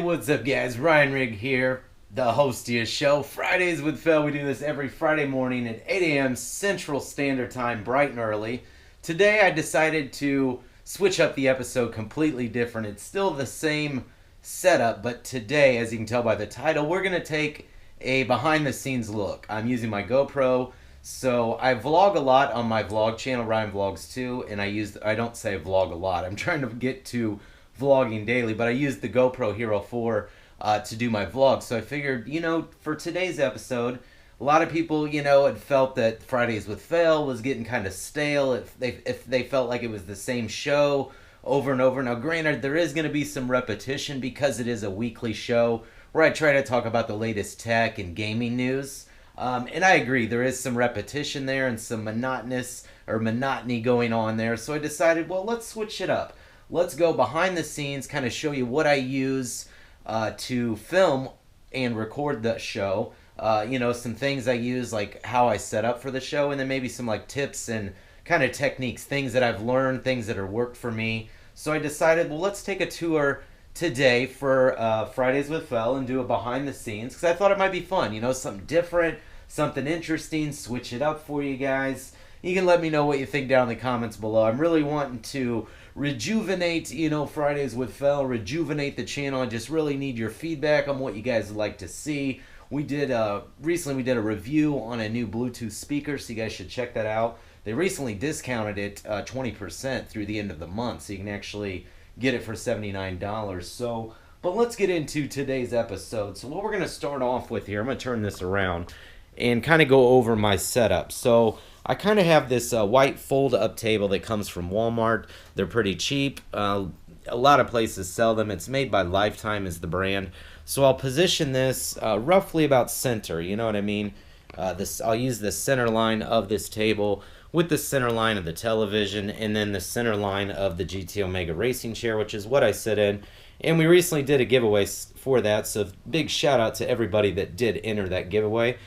What's up, guys? Ryan Rigg here, the host of your show, Fridays with Phil. We do this every Friday morning at 8 a.m. Central Standard Time, bright and early. Today I decided to switch up the episode completely different. It's still the same setup, but today, as you can tell by the title, we're going to take a behind-the-scenes look. I'm using my GoPro, so I vlog a lot on my vlog channel, Ryan Vlogs 2, and I don't say vlog a lot. I'm trying to get to vlogging daily, but I used the GoPro Hero 4 to do my vlog. So I figured, for today's episode, a lot of people, had felt that Fridays with Phil was getting kind of stale. If they felt like it was the same show over and over. Now, granted, there is going to be some repetition because it is a weekly show where I try to talk about the latest tech and gaming news. And I agree, there is some repetition there and some monotony going on there. So I decided, well, let's switch it up. Let's go behind the scenes, kind of show you what I use to film and record the show. Some things I use, like how I set up for the show, and then maybe some like tips and kind of techniques, things that I've learned, things that have worked for me. So I decided, well, let's take a tour today for Fridays with Phil and do a behind the scenes, because I thought it might be fun, something different, something interesting, switch it up for you guys. You can let me know what you think down in the comments below. I'm really wanting to rejuvenate, Fridays with Phil, rejuvenate the channel. I just really need your feedback on what you guys would like to see. Recently we did a review on a new Bluetooth speaker, so you guys should check that out. They recently discounted it 20% through the end of the month, so you can actually get it for $79. But let's get into today's episode. So what we're going to start off with here, I'm going to turn this around and kind of go over my setup. So I kind of have this white fold-up table that comes from Walmart. They're pretty cheap. A lot of places sell them. It's made by Lifetime is the brand. So I'll position this roughly about center, you know what I mean? I'll use the center line of this table with the center line of the television and then the center line of the GT Omega racing chair, which is what I sit in. And we recently did a giveaway for that, so big shout out to everybody that did enter that giveaway.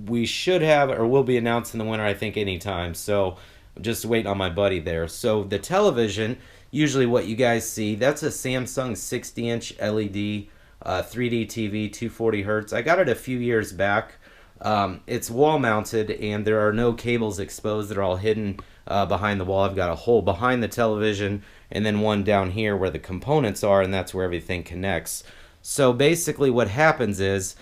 We should have, or will be announcing the winner, I think, anytime. So just wait on my buddy there. So the television, usually what you guys see, that's a Samsung 60-inch LED 3D TV, 240 hertz. I got it a few years back. It's wall mounted and there are no cables exposed. They're all hidden behind the wall. I've got a hole behind the television and then one down here where the components are, and that's where everything connects. So basically what happens is,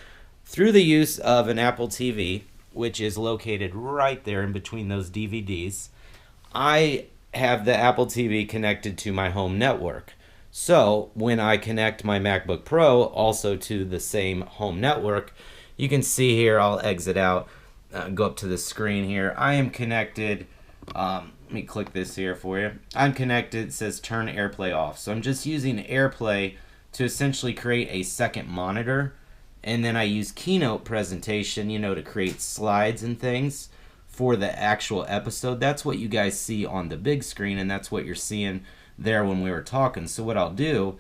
through the use of an Apple TV, which is located right there in between those DVDs, I have the Apple TV connected to my home network. So when I connect my MacBook Pro also to the same home network, you can see here, I'll exit out, go up to the screen here. I am connected, let me click this here for you. I'm connected, it says turn AirPlay off. So I'm just using AirPlay to essentially create a second monitor. And then I use Keynote presentation, to create slides and things for the actual episode. That's what you guys see on the big screen, and that's what you're seeing there when we were talking. So what I'll do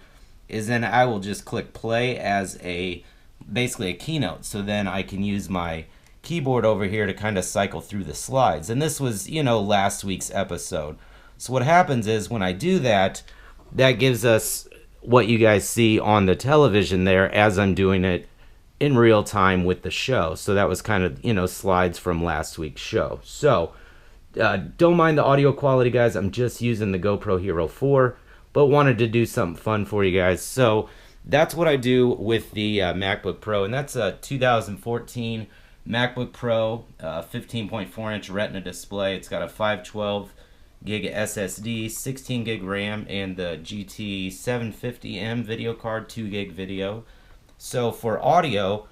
is then I will just click play as basically a keynote. So then I can use my keyboard over here to kind of cycle through the slides. And this was, last week's episode. So what happens is when I do that, that gives us what you guys see on the television there as I'm doing it in real time with the show. So that was kind of, slides from last week's show. So don't mind the audio quality, guys. I'm just using the GoPro Hero 4, but wanted to do something fun for you guys. So that's what I do with the MacBook Pro, and that's a 2014 MacBook Pro, 15.4-inch Retina display. It's got a 512 gig SSD, 16 gig RAM, and the GT 750M video card, 2 gig video. So for audio,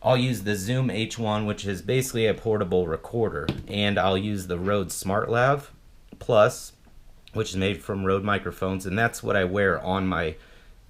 I'll use the Zoom H1, which is basically a portable recorder, and I'll use the Rode smartLav Plus, which is made from Rode microphones, and that's what I wear on my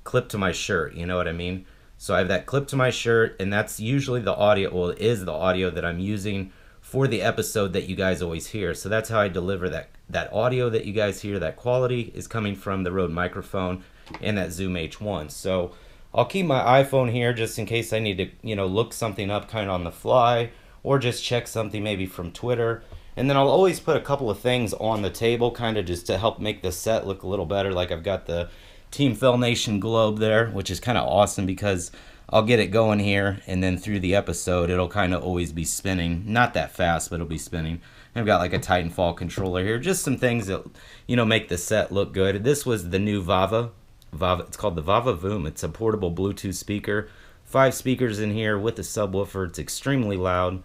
clip to my shirt, you know what I mean? So I have that clip to my shirt, and that's usually the audio, well, it is the audio that I'm using for the episode that you guys always hear. So that's how I deliver that audio that you guys hear. That quality is coming from the Rode microphone and that Zoom H1. So I'll keep my iPhone here just in case I need to, look something up kind of on the fly or just check something maybe from Twitter. And then I'll always put a couple of things on the table kind of just to help make the set look a little better. Like I've got the Team Fell Nation globe there, which is kind of awesome because I'll get it going here, and then through the episode, it'll kind of always be spinning. Not that fast, but it'll be spinning. I've got like a Titanfall controller here. Just some things that, you know, make the set look good. This was the new Vava. It's called the Vava Voom. It's a portable Bluetooth speaker. 5 speakers in here with a subwoofer. It's extremely loud.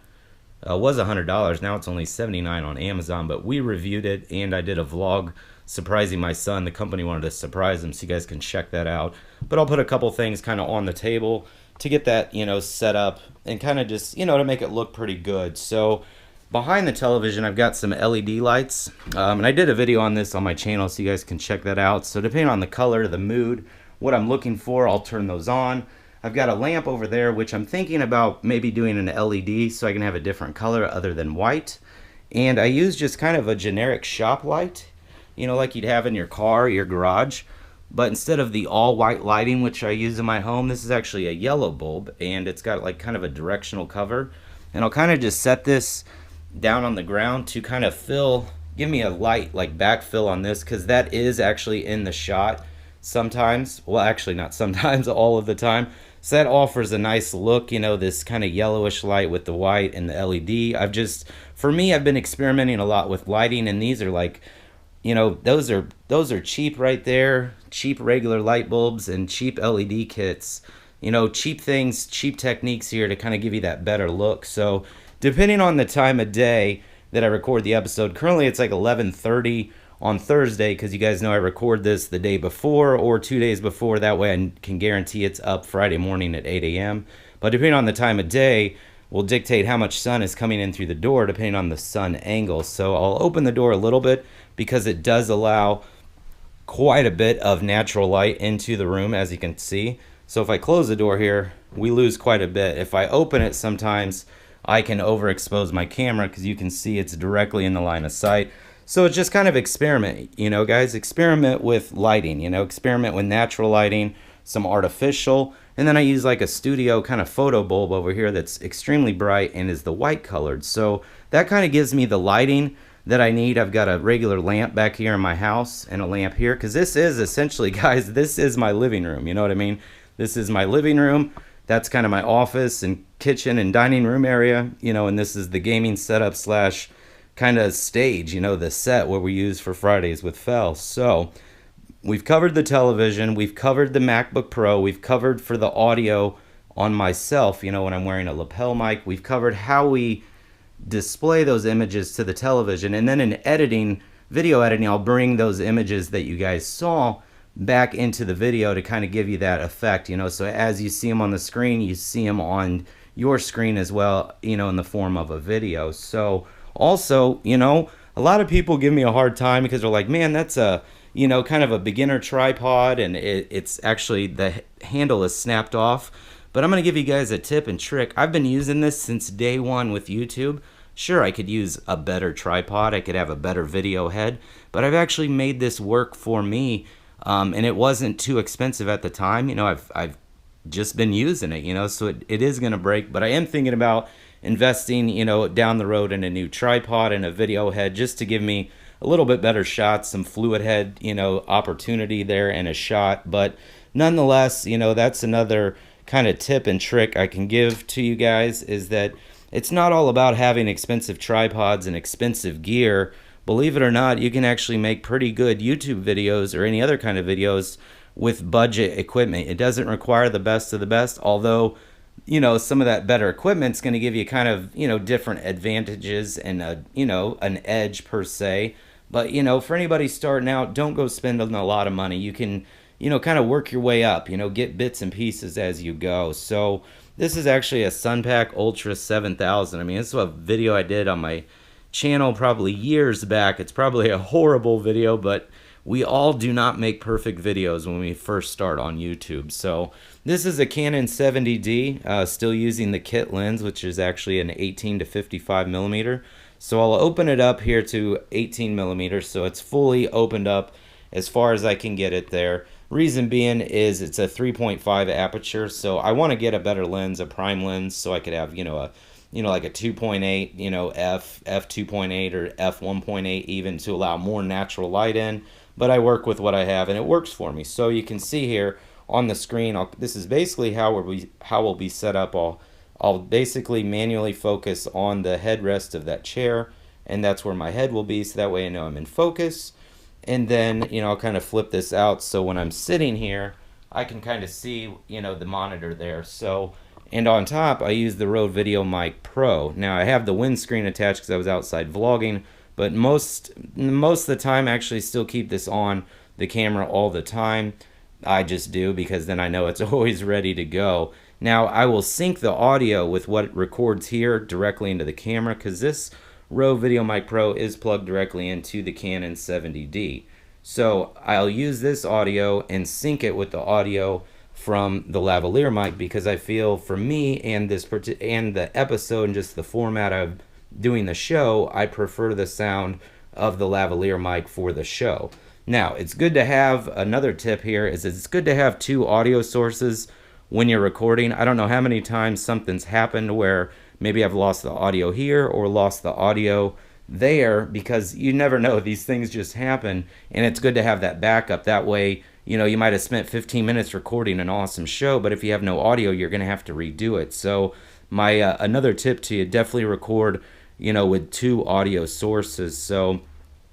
Was $100. Now it's only $79 on Amazon, but we reviewed it, and I did a vlog surprising my son. The company wanted to surprise him, so you guys can check that out. But I'll put a couple things kind of on the table to get that, you know, set up and kind of just, you know, to make it look pretty good. So behind the television, I've got some LED lights, and I did a video on this on my channel, so you guys can check that out. So depending on the color, the mood, what I'm looking for, I'll turn those on. I've got a lamp over there, which I'm thinking about maybe doing an LED so I can have a different color other than white. And I use just kind of a generic shop light, you know, like you'd have in your car, your garage. But instead of the all white lighting, which I use in my home, this is actually a yellow bulb, and it's got like kind of a directional cover. And I'll kind of just set this down on the ground to kind of give me a light like backfill on this, because that is actually in the shot sometimes. Well, actually not sometimes, all of the time. So that offers a nice look, you know, this kind of yellowish light with the white and the LED. For me, I've been experimenting a lot with lighting, and these are like, you know, those are cheap right there, cheap regular light bulbs and cheap LED kits. You know, cheap things, cheap techniques here to kind of give you that better look. So depending on the time of day that I record the episode, currently it's like 11:30 on Thursday, because you guys know I record this the day before or 2 days before. That way I can guarantee it's up Friday morning at 8 a.m. But depending on the time of day will dictate how much sun is coming in through the door, depending on the sun angle. So I'll open the door a little bit because it does allow quite a bit of natural light into the room, as you can see. So if I close the door here, we lose quite a bit. If I open it, sometimes I can overexpose my camera, because you can see it's directly in the line of sight. So it's just kind of experiment, you know, guys. Experiment with lighting, you know, experiment with natural lighting, some artificial, and then I use like a studio kind of photo bulb over here that's extremely bright and is the white colored. So that kind of gives me the lighting that I need. I've got a regular lamp back here in my house and a lamp here, because this is essentially, guys, this is my living room, you know what I mean? This is my living room. That's kind of my office and kitchen and dining room area, you know, and this is the gaming setup slash kind of stage, you know, the set where we use for Fridays with Fel. So we've covered the television, we've covered the MacBook Pro, we've covered for the audio on myself, you know, when I'm wearing a lapel mic, we've covered how we display those images to the television, and then in editing, video editing, I'll bring those images that you guys saw back into the video to kind of give you that effect, you know. So as you see them on the screen, you see them on your screen as well, you know, in the form of a video. So also, you know, a lot of people give me a hard time because they're like, man, that's a, you know, kind of a beginner tripod, and it's actually, the handle is snapped off. But I'm going to give you guys a tip and trick. I've been using this since day one with YouTube. Sure, I could use a better tripod, I could have a better video head, but I've actually made this work for me, and it wasn't too expensive at the time. You know, I've just been using it, you know, so it is going to break, but I am thinking about investing, you know, down the road in a new tripod and a video head, just to give me a little bit better shots, some fluid head, you know, opportunity there and a shot. But nonetheless, you know, that's another kind of tip and trick I can give to you guys, is that it's not all about having expensive tripods and expensive gear. Believe it or not, you can actually make pretty good YouTube videos or any other kind of videos with budget equipment. It doesn't require the best of the best, although, you know, some of that better equipment's going to give you kind of, you know, different advantages and a, you know, an edge per se. But, you know, for anybody starting out, don't go spending a lot of money. You can, you know, kind of work your way up, you know, get bits and pieces as you go. So this is actually a Sunpak Ultra 7000. I mean, this is a video I did on my channel probably years back. It's probably a horrible video, but we all do not make perfect videos when we first start on YouTube. So this is a Canon 70D, still using the kit lens, which is actually an 18 to 55 millimeter. So I'll open it up here to 18 millimeters, so it's fully opened up as far as I can get it there. Reason being is it's a 3.5 aperture, so I want to get a better lens, a prime lens, so I could have, you know, a, you know, like a 2.8, you know, f 2.8 or f 1.8 even, to allow more natural light in. but I work with what I have and it works for me. So you can see here on the screen, this is basically how we'll be set up. I'll basically manually focus on the headrest of that chair, and that's where my head will be, so that way I know I'm in focus. And then, I'll kind of flip this out so when I'm sitting here, I can kind of see, the monitor there. So, and on top, I use the Rode VideoMic Pro. Now, I have the windscreen attached because I was outside vlogging, but most of the time, I actually still keep this on the camera all the time. I just do because then I know it's always ready to go. Now, I will sync the audio with what it records here directly into the camera because this Rode VideoMic Pro is plugged directly into the Canon 70D. So I'll use this audio and sync it with the audio from the lavalier mic because I feel for me and the episode and just the format of doing the show, I prefer the sound of the lavalier mic for the show. Now, it's good to have, another tip here is it's good to have two audio sources when you're recording. I don't know how many times something's happened where maybe I've lost the audio here or lost the audio there, because you never know, these things just happen, and it's good to have that backup. That way, you might have spent 15 minutes recording an awesome show, but if you have no audio, you're going to have to redo it. So my another tip to you, definitely record, with two audio sources. So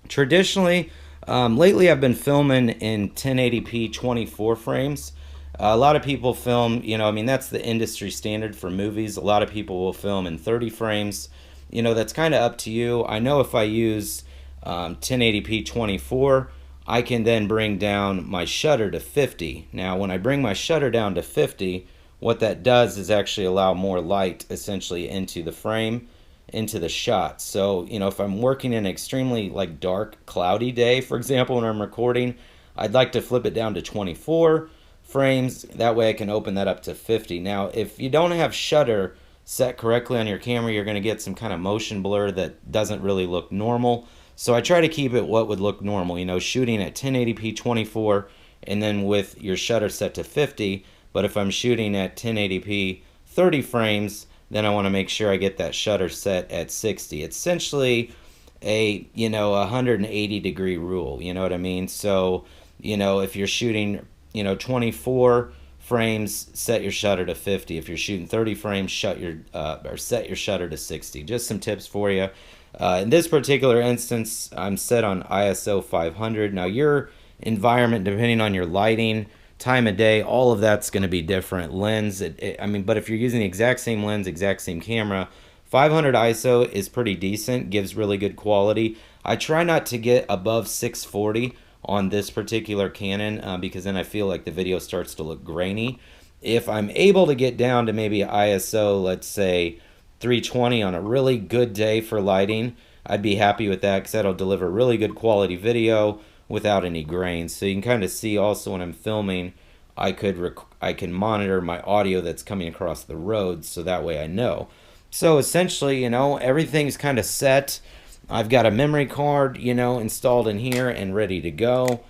traditionally, lately I've been filming in 1080p 24 frames. A lot of people film, that's the industry standard for movies. A lot of people will film in 30 frames. That's kind of up to you. I know if I use 1080p 24, I can then bring down my shutter to 50. Now, when I bring my shutter down to 50, what that does is actually allow more light essentially into the frame, into the shot. So, if I'm working in an extremely dark, cloudy day, for example, when I'm recording, I'd like to flip it down to 24 frames. That way I can open that up to 50. Now, if you don't have shutter set correctly on your camera, you're going to get some kind of motion blur that doesn't really look normal. So I try to keep it what would look normal, shooting at 1080p 24 and then with your shutter set to 50. But if I'm shooting at 1080p 30 frames, then I want to make sure I get that shutter set at 60. It's essentially a 180 degree rule, you know what I mean? So if you're shooting 24 frames, set your shutter to 50. If you're shooting 30 frames, set your shutter to 60. Just some tips for you. In this particular instance, I'm set on ISO 500. Now, your environment, depending on your lighting, time of day, all of that's going to be different. Lens, but if you're using the exact same lens, exact same camera, 500 ISO is pretty decent, gives really good quality. I try not to get above 640 on this particular Canon because then I feel like the video starts to look grainy. If I'm able to get down to maybe ISO, let's say 320 on a really good day for lighting, I'd be happy with that because that'll deliver really good quality video without any grains. So you can kind of see also when I'm filming, I can monitor my audio that's coming across the road, so that way I know. So essentially, everything's kind of set. I've got a memory card, installed in here and ready to go.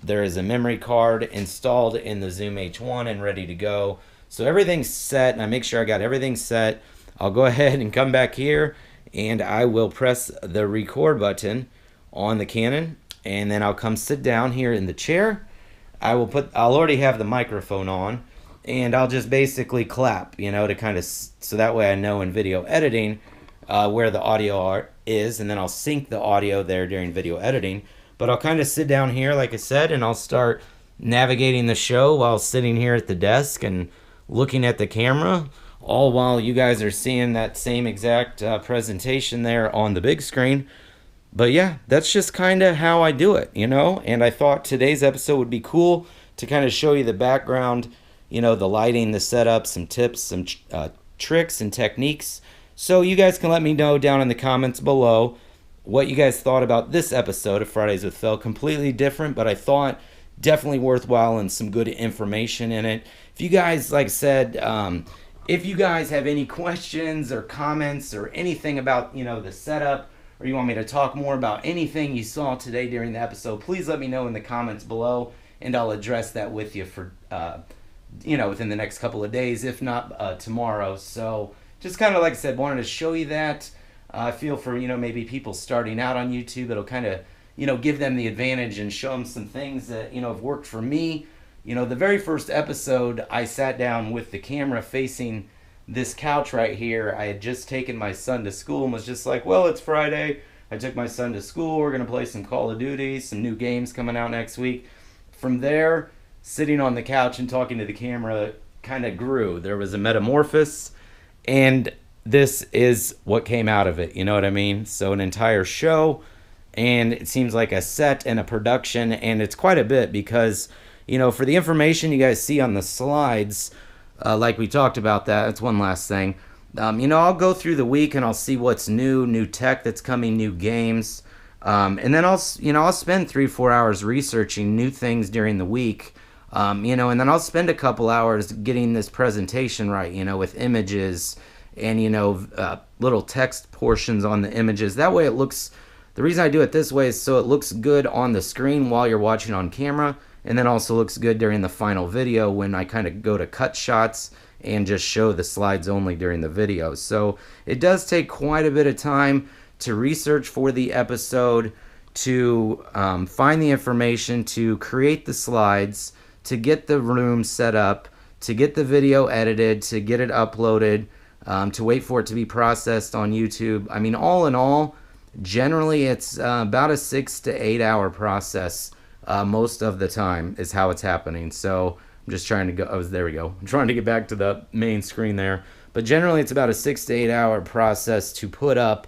There is a memory card installed in the Zoom H1 and ready to go. So everything's set, and I make sure I got everything set. I'll go ahead and come back here, and I will press the record button on the Canon, and then I'll come sit down here in the chair. I'll already have the microphone on, and I'll just basically clap, to kind of, so that way I know in video editing where the audio is, and then I'll sync the audio there during video editing. But I'll kind of sit down here, like I said, and I'll start navigating the show while sitting here at the desk and looking at the camera, all while you guys are seeing that same exact presentation there on the big screen. But yeah, that's just kind of how I do it, and I thought today's episode would be cool to kind of show you the background, the lighting, the setup, some tips, some tricks and techniques. So you guys can let me know down in the comments below what you guys thought about this episode of Fridays with Phil. Completely different, but I thought definitely worthwhile and some good information in it. If you guys, like I said, if you guys have any questions or comments or anything about, the setup, or you want me to talk more about anything you saw today during the episode, please let me know in the comments below, and I'll address that with you for, within the next couple of days, if not tomorrow. So just kind of, like I said, wanted to show you that. I feel for, maybe people starting out on YouTube, it'll kind of, give them the advantage and show them some things that, have worked for me. The very first episode, I sat down with the camera facing this couch right here. I had just taken my son to school and was just like, well, it's Friday. I took my son to school. We're going to play some Call of Duty, some new games coming out next week. From there, sitting on the couch and talking to the camera kind of grew. There was a metamorphosis, and this is what came out of it. You know what I mean? So an entire show, and it seems like a set and a production, and it's quite a bit because, for the information you guys see on the slides, like we talked about that's one last thing. I'll go through the week and I'll see what's new tech that's coming, new games. And then I'll spend 3-4 hours researching new things during the week. And then I'll spend a couple hours getting this presentation right, with images and, little text portions on the images. That way it looks, the reason I do it this way is so it looks good on the screen while you're watching on camera, and then also looks good during the final video when I kind of go to cut shots and just show the slides only during the video. So it does take quite a bit of time to research for the episode, to find the information, to create the slides, to get the room set up, to get the video edited, to get it uploaded, to wait for it to be processed on YouTube. I mean, all in all, generally it's about a 6 to 8 hour process most of the time is how it's happening. So I'm just trying to go, there we go. I'm trying to get back to the main screen there. But generally it's about a 6 to 8 hour process to put up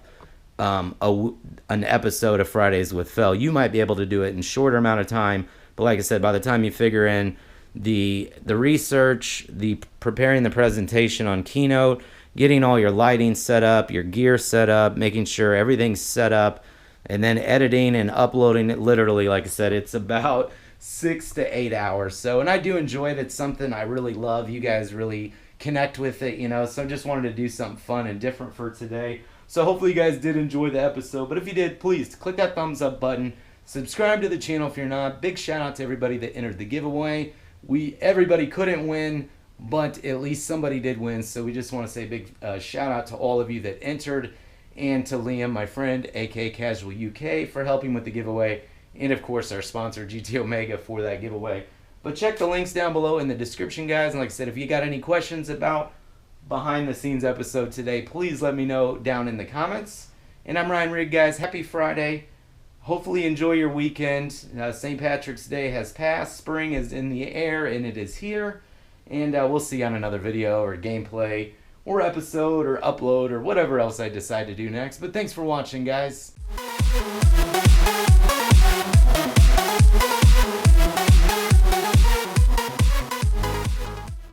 an episode of Fridays with Phil. You might be able to do it in a shorter amount of time, but like I said, by the time you figure in the research, the preparing the presentation on Keynote, getting all your lighting set up, your gear set up, making sure everything's set up, and then editing and uploading it, literally, like I said, it's about 6 to 8 hours. So, and I do enjoy it. It's something I really love. You guys really connect with it, so I just wanted to do something fun and different for today. So hopefully you guys did enjoy the episode. But if you did, please click that thumbs up button. Subscribe to the channel if you're not. Big shout out to everybody that entered the giveaway. Everybody couldn't win, but at least somebody did win. So we just want to say a big shout out to all of you that entered, and to Liam, my friend, aka Casual UK, for helping with the giveaway, and of course our sponsor GT Omega for that giveaway. But check the links down below in the description, guys. And like I said, if you got any questions about behind the scenes episode today, please let me know down in the comments. And I'm Ryan Rigg, guys. Happy Friday. Hopefully enjoy your weekend. St. Patrick's Day has passed. Spring is in the air, and it is here. And we'll see you on another video or gameplay or episode or upload or whatever else I decide to do next. But thanks for watching, guys.